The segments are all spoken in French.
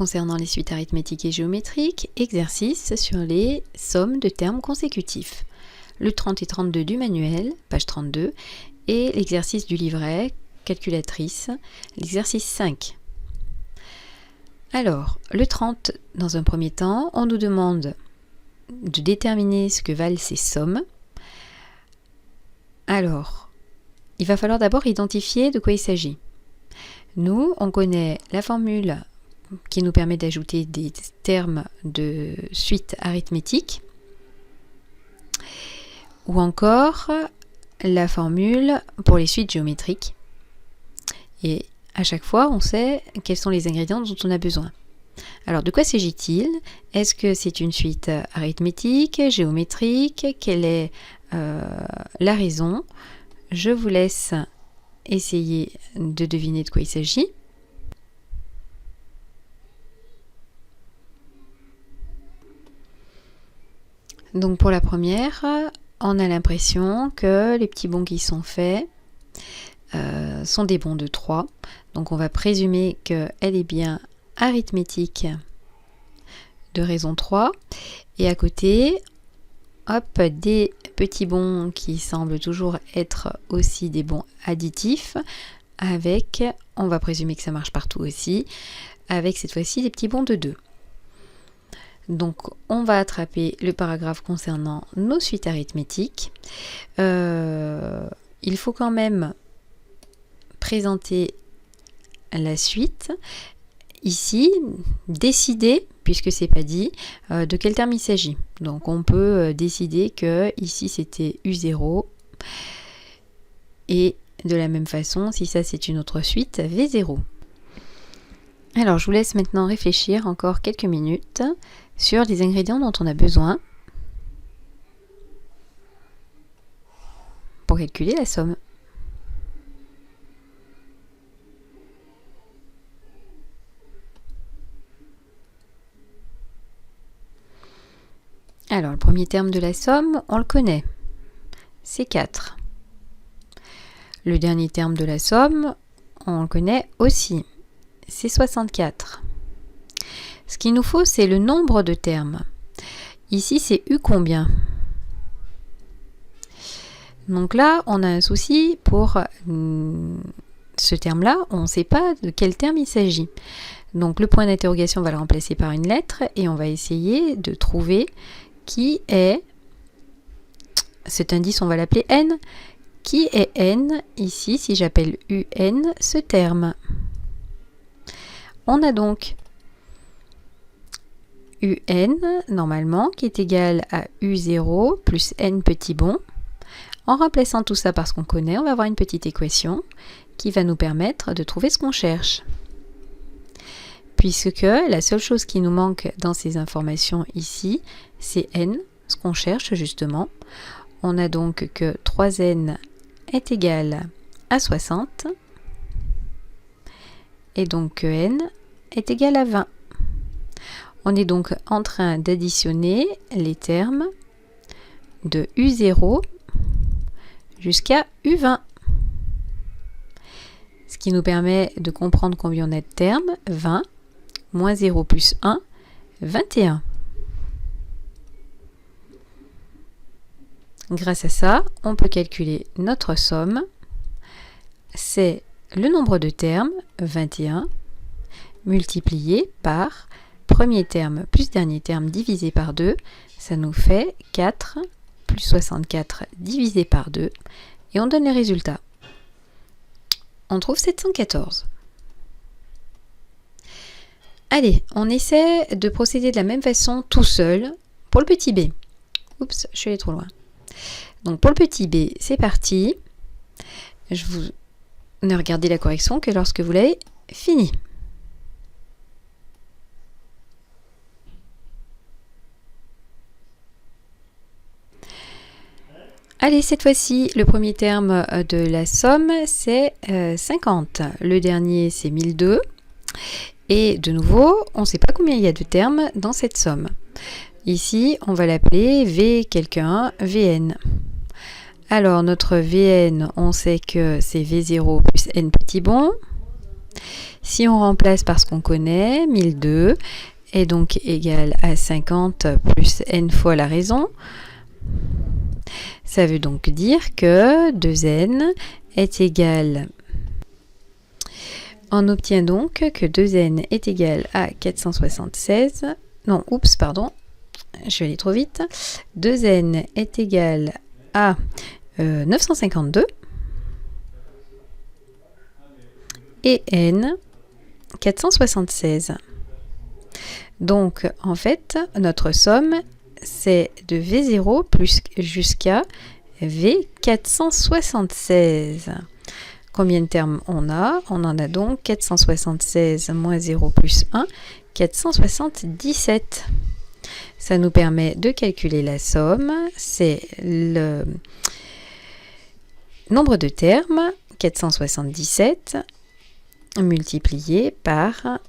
Concernant les suites arithmétiques et géométriques, exercice sur les sommes de termes consécutifs. Le 30 et 32 du manuel, page 32, et l'exercice du livret, calculatrice, l'exercice 5. Alors, le 30, dans un premier temps, on nous demande de déterminer ce que valent ces sommes. Alors, il va falloir d'abord identifier de quoi il s'agit. Nous, on connaît la formule qui nous permet d'ajouter des termes de suite arithmétique, ou encore la formule pour les suites géométriques. Et à chaque fois, on sait quels sont les ingrédients dont on a besoin. Alors, de quoi s'agit-il? Est-ce que c'est une suite arithmétique, géométrique? Quelle est la raison? Je vous laisse essayer de deviner de quoi il s'agit. Donc pour la première, on a l'impression que les petits bonds qui sont faits sont des bonds de 3. Donc on va présumer qu'elle est bien arithmétique de raison 3. Et à côté, hop, des petits bonds qui semblent toujours être aussi des bonds additifs avec, on va présumer que ça marche partout aussi, avec cette fois-ci des petits bonds de 2. Donc, on va attraper le paragraphe concernant nos suites arithmétiques. Il faut quand même présenter la suite. Ici, décider, puisque c'est pas dit, de quel terme il s'agit. Donc, on peut décider que ici c'était U0 et de la même façon, si ça c'est une autre suite, V0. Alors, je vous laisse maintenant réfléchir encore quelques minutes sur les ingrédients dont on a besoin pour calculer la somme. Alors, le premier terme de la somme, on le connaît, c'est 4. Le dernier terme de la somme, on le connaît aussi, c'est 64. Ce qu'il nous faut, c'est le nombre de termes. Ici, c'est U combien? Donc là, on a un souci pour ce terme-là, on ne sait pas de quel terme il s'agit. Donc le point d'interrogation, on va le remplacer par une lettre et on va essayer de trouver qui est, cet indice, on va l'appeler N. Qui est N ici, si j'appelle UN, ce terme? On a donc UN, normalement, qui est égal à U0 plus N petits bonds. En remplaçant tout ça par ce qu'on connaît, on va avoir une petite équation qui va nous permettre de trouver ce qu'on cherche. Puisque la seule chose qui nous manque dans ces informations ici, c'est N, ce qu'on cherche justement. On a donc que 3N est égal à 60 et donc que N est égal à 20. On est donc en train d'additionner les termes de U0 jusqu'à U20. Ce qui nous permet de comprendre combien on a de termes. 20 moins 0 plus 1, 21. Grâce à ça, on peut calculer notre somme. C'est le nombre de termes, 21, multiplié par premier terme plus dernier terme divisé par 2. Ça nous fait 4 plus 64 divisé par 2. Et on donne les résultats. On trouve 714. Allez, on essaie de procéder de la même façon tout seul pour le petit b. Oups, je suis allée trop loin. Donc pour le petit b, c'est parti. Je vous ne regardez la correction que lorsque vous l'avez fini. Allez, cette fois-ci, le premier terme de la somme, c'est 50. Le dernier, c'est 1002. Et de nouveau, on ne sait pas combien il y a de termes dans cette somme. Ici, on va l'appeler V quelqu'un, Vn. Alors, notre Vn, on sait que c'est V0 plus n petits bonds. Si on remplace par ce qu'on connaît, 1002 est donc égal à 50 plus n fois la raison. Ça veut donc dire que 2n est égal... On obtient donc que 2n est égal à 476... Non, oups, pardon, je vais aller trop vite. 2n est égal à 952 et n 476. Donc, en fait, notre somme, c'est de V0 plus jusqu'à V476. Combien de termes on a? On en a donc 476 moins 0 plus 1, 477. Ça nous permet de calculer la somme. C'est le nombre de termes, 477, multiplié par...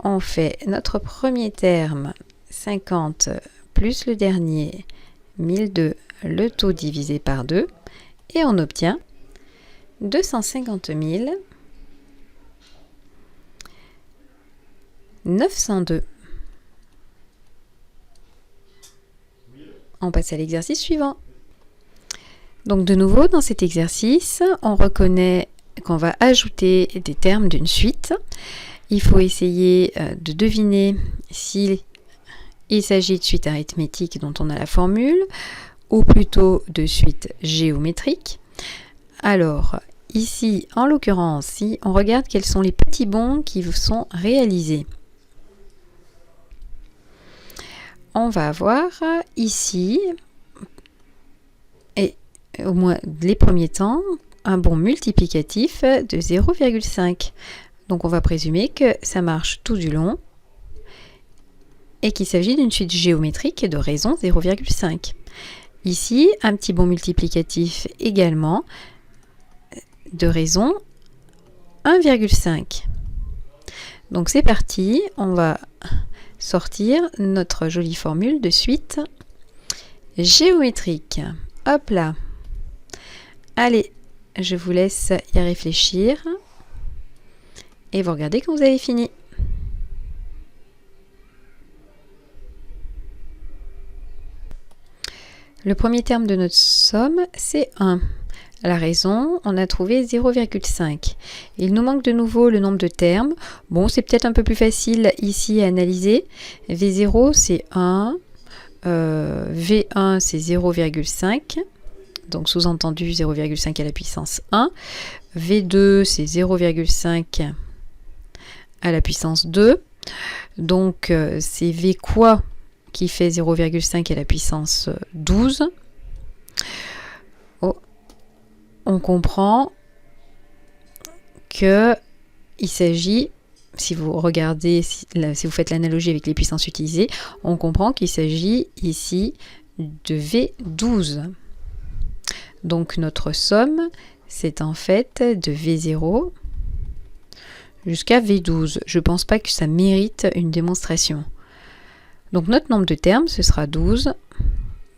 On fait notre premier terme, 50 plus le dernier, 1002, le tout divisé par 2, et on obtient 250 902. On passe à l'exercice suivant. Donc de nouveau, dans cet exercice, on reconnaît qu'on va ajouter des termes d'une suite. Il faut essayer de deviner s'il s'agit de suite arithmétique dont on a la formule, ou plutôt de suite géométrique. Alors, ici, en l'occurrence, si on regarde quels sont les petits bonds qui sont réalisés, on va avoir ici, et au moins les premiers temps, un bond multiplicatif de 0,5. Donc on va présumer que ça marche tout du long et qu'il s'agit d'une suite géométrique de raison 0,5. Ici, un petit bond multiplicatif également de raison 1,5. Donc c'est parti, on va sortir notre jolie formule de suite géométrique. Hop là. Allez, je vous laisse y réfléchir. Et vous regardez quand vous avez fini. Le premier terme de notre somme, c'est 1. La raison, on a trouvé 0,5. Il nous manque de nouveau le nombre de termes. Bon, c'est peut-être un peu plus facile ici à analyser. V0, c'est 1. V1, c'est 0,5. Donc sous-entendu 0,5 à la puissance 1. V2, c'est 0,5 à la puissance 2. Donc c'est V quoi qui fait 0,5 à la puissance 12. Oh. On comprend que il s'agit, si vous regardez, si vous faites l'analogie avec les puissances utilisées, on comprend qu'il s'agit ici de V12. Donc notre somme, c'est en fait de V0 jusqu'à V12. Je ne pense pas que ça mérite une démonstration. Donc notre nombre de termes, ce sera 12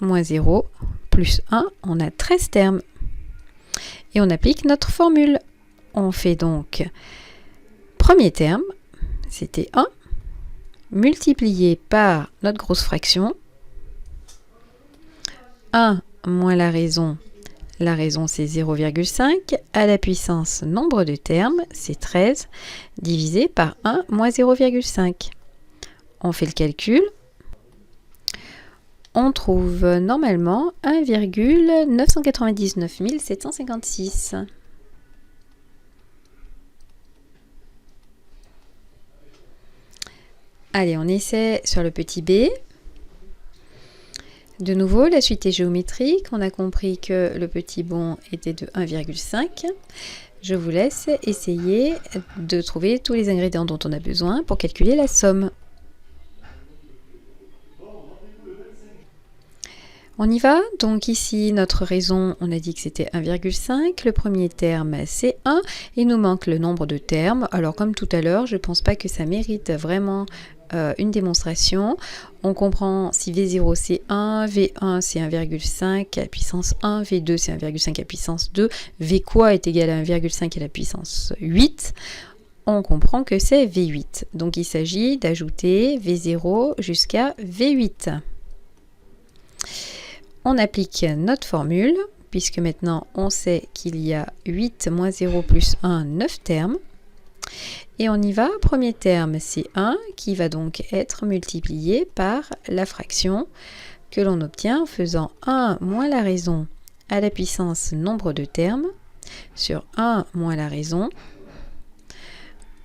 moins 0 plus 1. On a 13 termes. Et on applique notre formule. On fait donc premier terme, c'était 1, multiplié par notre grosse fraction. 1 moins la raison c'est 0,5, à la puissance nombre de termes, c'est 13, divisé par 1 moins 0,5. On fait le calcul. On trouve normalement 1,999 756. Allez, on essaie sur le petit b. De nouveau, la suite est géométrique. On a compris que le petit bond était de 1,5. Je vous laisse essayer de trouver tous les ingrédients dont on a besoin pour calculer la somme. On y va. Donc ici, notre raison, on a dit que c'était 1,5. Le premier terme, c'est 1. Il nous manque le nombre de termes. Alors comme tout à l'heure, je ne pense pas que ça mérite vraiment une démonstration. On comprend si V0 c'est 1, V1 c'est 1,5 à la puissance 1, V2 c'est 1,5 à la puissance 2, V quoi est égal à 1,5 à la puissance 8. On comprend que c'est V8. Donc il s'agit d'ajouter V0 jusqu'à V8. On applique notre formule, puisque maintenant on sait qu'il y a 8 moins 0 plus 1, 9 termes. Et on y va, premier terme c'est 1, qui va donc être multiplié par la fraction que l'on obtient en faisant 1 moins la raison à la puissance nombre de termes, sur 1 moins la raison,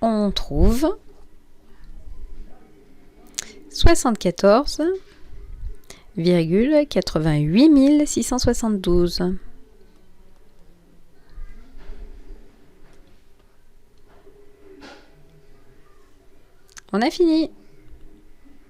on trouve 74,88 672. On a fini.